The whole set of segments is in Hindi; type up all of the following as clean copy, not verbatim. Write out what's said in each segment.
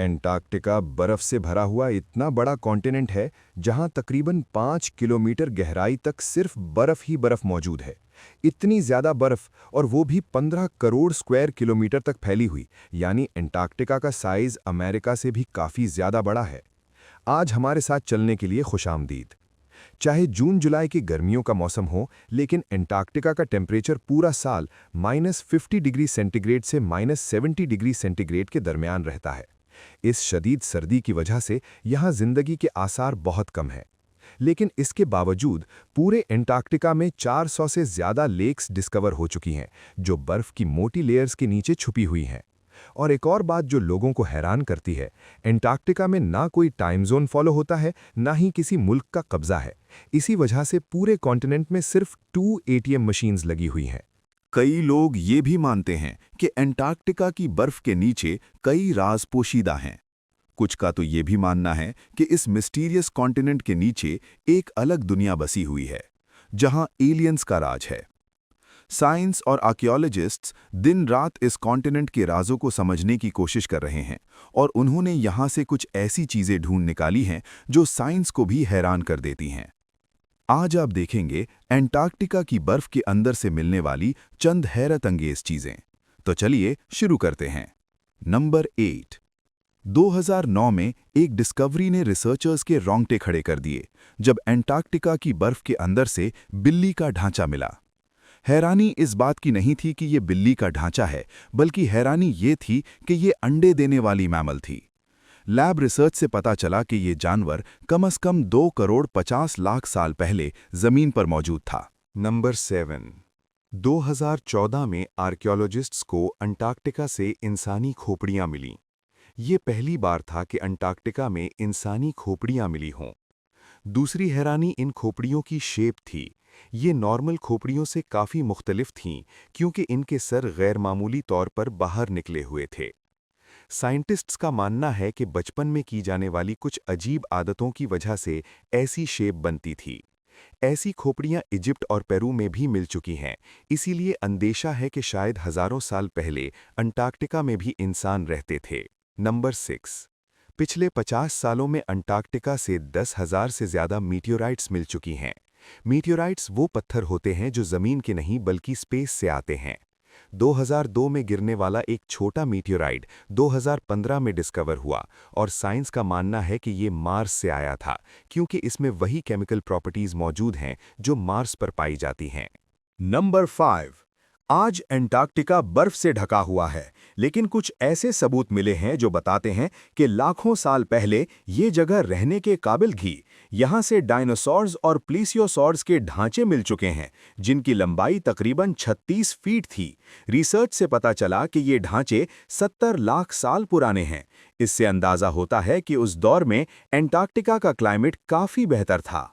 एंटार्क्टिका बर्फ से भरा हुआ इतना बड़ा कॉन्टिनेंट है जहां तकरीबन 5 किलोमीटर गहराई तक सिर्फ बर्फ ही बर्फ मौजूद है। इतनी ज्यादा बर्फ, और वो भी 15 करोड़ स्क्वायर किलोमीटर तक फैली हुई, यानी एंटार्क्टिका का साइज अमेरिका से भी काफी ज्यादा बड़ा है। आज हमारे साथ चलने के लिए खुशामदीद। चाहे जून जुलाई की गर्मियों का मौसम हो, लेकिन एंटार्क्टिका का टेम्परेचर पूरा साल -50 डिग्री सेंटीग्रेड से -70 डिग्री सेंटीग्रेड के दरमियान रहता है। इस शदीद सर्दी की वजह से यहाँ जिंदगी के आसार बहुत कम हैं। लेकिन इसके बावजूद पूरे एंटार्क्टिका में 400 से ज़्यादा लेक्स डिस्कवर हो चुकी हैं, जो बर्फ़ की मोटी लेयर्स के नीचे छुपी हुई हैं। और एक और बात जो लोगों को हैरान करती है, एंटार्क्टिका में ना कोई टाइम जोन फॉलो होता है, ना ही किसी मुल्क का कब्जा है। इसी वजह से पूरे कॉन्टिनेंट में सिर्फ 2 एटीएम मशीन्स लगी हुई हैं। कई लोग ये भी मानते हैं कि एंटार्क्टिका की बर्फ के नीचे कई राज पोशीदा हैं। कुछ का तो ये भी मानना है कि इस मिस्टीरियस कॉन्टिनेंट के नीचे एक अलग दुनिया बसी हुई है, जहां एलियंस का राज है। साइंस और आर्कियोलॉजिस्ट्स दिन रात इस कॉन्टिनेंट के राजों को समझने की कोशिश कर रहे हैं, और उन्होंने यहां से कुछ ऐसी चीजें ढूंढ निकाली हैं जो साइंस को भी हैरान कर देती हैं। आज आप देखेंगे एंटार्क्टिका की बर्फ के अंदर से मिलने वाली चंद हैरत अंगेज चीजें। तो चलिए शुरू करते हैं। नंबर 8। 2009 में एक डिस्कवरी ने रिसर्चर्स के रोंगटे खड़े कर दिए, जब एंटार्क्टिका की बर्फ के अंदर से बिल्ली का ढांचा मिला। हैरानी इस बात की नहीं थी कि ये बिल्ली का ढांचा है, बल्कि हैरानी ये थी कि ये अंडे देने वाली मैमल थी। लैब रिसर्च से पता चला कि ये जानवर कम से कम 2 करोड़ 50 लाख साल पहले जमीन पर मौजूद था। नंबर 7। 2014 में आर्कियोलॉजिस्ट्स को अंटार्कटिका से इंसानी खोपड़ियां मिलीं। ये पहली बार था कि अंटार्कटिका में इंसानी खोपड़ियां मिली हों। दूसरी हैरानी इन खोपड़ियों की शेप थी। ये नॉर्मल खोपड़ियों से काफ़ी मुख्तलिफ थीं, क्योंकि इनके सर गैरमामूली तौर पर बाहर निकले हुए थे। साइंटिस्ट्स का मानना है कि बचपन में की जाने वाली कुछ अजीब आदतों की वजह से ऐसी शेप बनती थी। ऐसी खोपड़ियां इजिप्ट और पेरू में भी मिल चुकी हैं, इसीलिए अंदेशा है कि शायद हजारों साल पहले अंटार्कटिका में भी इंसान रहते थे। नंबर 6। पिछले 50 सालों में अंटार्कटिका से 10,000 से ज़्यादा मीटियोराइट्स मिल चुकी हैं। मीटियोराइट्स वो पत्थर होते हैं जो ज़मीन के नहीं बल्कि स्पेस से आते हैं। 2002 में गिरने वाला एक छोटा मीटियोराइट 2015 में डिस्कवर हुआ, और साइंस का मानना है कि ये मार्स से आया था, क्योंकि इसमें वही केमिकल प्रॉपर्टीज मौजूद हैं जो मार्स पर पाई जाती हैं। नंबर 5। आज एंटार्क्टिका बर्फ से ढका हुआ है, लेकिन कुछ ऐसे सबूत मिले हैं जो बताते हैं कि लाखों साल पहले ये जगह रहने के काबिल थी। यहाँ से डायनासोर्स और प्लीसियोसॉर्स के ढांचे मिल चुके हैं, जिनकी लंबाई तकरीबन 36 फीट थी। रिसर्च से पता चला कि ये ढांचे 70 लाख साल पुराने हैं। इससे अंदाजा होता है कि उस दौर में एंटार्क्टिका का क्लाइमेट काफ़ी बेहतर था।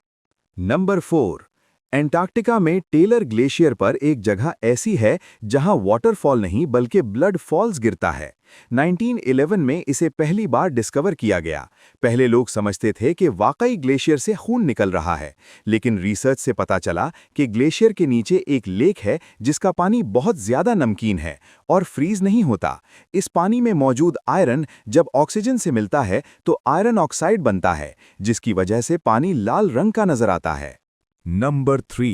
नंबर 4। एंटार्क्टिका में टेलर ग्लेशियर पर एक जगह ऐसी है जहां वाटरफॉल नहीं बल्कि ब्लड फॉल्स गिरता है। 1911 में इसे पहली बार डिस्कवर किया गया। पहले लोग समझते थे कि वाकई ग्लेशियर से खून निकल रहा है, लेकिन रिसर्च से पता चला कि ग्लेशियर के नीचे एक लेक है जिसका पानी बहुत ज्यादा नमकीन है और फ्रीज नहीं होता। इस पानी में मौजूद आयरन जब ऑक्सीजन से मिलता है तो आयरन ऑक्साइड बनता है, जिसकी वजह से पानी लाल रंग का नजर आता है। नंबर 3।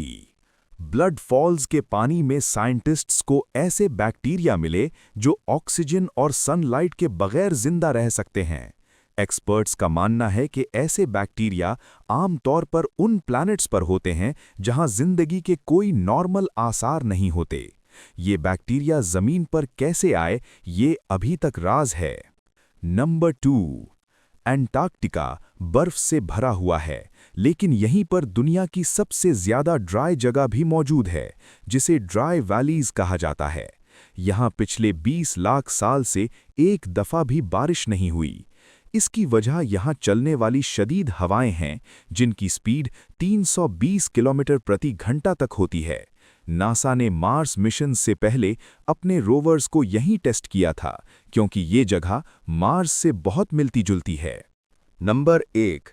ब्लड फॉल्स के पानी में साइंटिस्ट्स को ऐसे बैक्टीरिया मिले जो ऑक्सीजन और सनलाइट के बगैर जिंदा रह सकते हैं। एक्सपर्ट्स का मानना है कि ऐसे बैक्टीरिया आमतौर पर उन प्लैनेट्स पर होते हैं जहां जिंदगी के कोई नॉर्मल आसार नहीं होते। ये बैक्टीरिया जमीन पर कैसे आए, ये अभी तक राज है। नंबर 2। एंटार्क्टिका बर्फ से भरा हुआ है, लेकिन यहीं पर दुनिया की सबसे ज्यादा ड्राई जगह भी मौजूद है, जिसे ड्राई वैलीज कहा जाता है। यहाँ पिछले 20 लाख साल से एक दफा भी बारिश नहीं हुई। इसकी वजह यहाँ चलने वाली शदीद हवाएं हैं, जिनकी स्पीड 320 किलोमीटर प्रति घंटा तक होती है। नासा ने मार्स मिशन से पहले अपने रोवर्स को यहीं टेस्ट किया था, क्योंकि ये जगह मार्स से बहुत मिलती जुलती है। नंबर 1।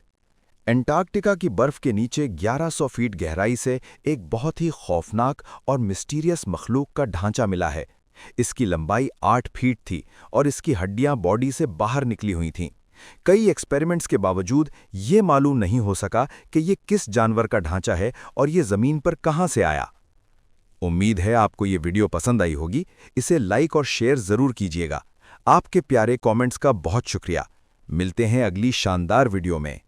एंटार्क्टिका की बर्फ के नीचे 1100 फीट गहराई से एक बहुत ही खौफनाक और मिस्टीरियस मखलूक का ढांचा मिला है, इसकी लंबाई 8 फीट थी और इसकी हड्डियां बॉडी से बाहर निकली हुई थीं। कई एक्सपेरिमेंट्स के बावजूद ये मालूम नहीं हो सका कि ये किस जानवर का ढांचा है और ये जमीन पर कहां से आया। उम्मीद है आपको ये वीडियो पसंद आई होगी। इसे लाइक और शेयर जरूर कीजिएगा। आपके प्यारे कमेंट्स का बहुत शुक्रिया। मिलते हैं अगली शानदार वीडियो में।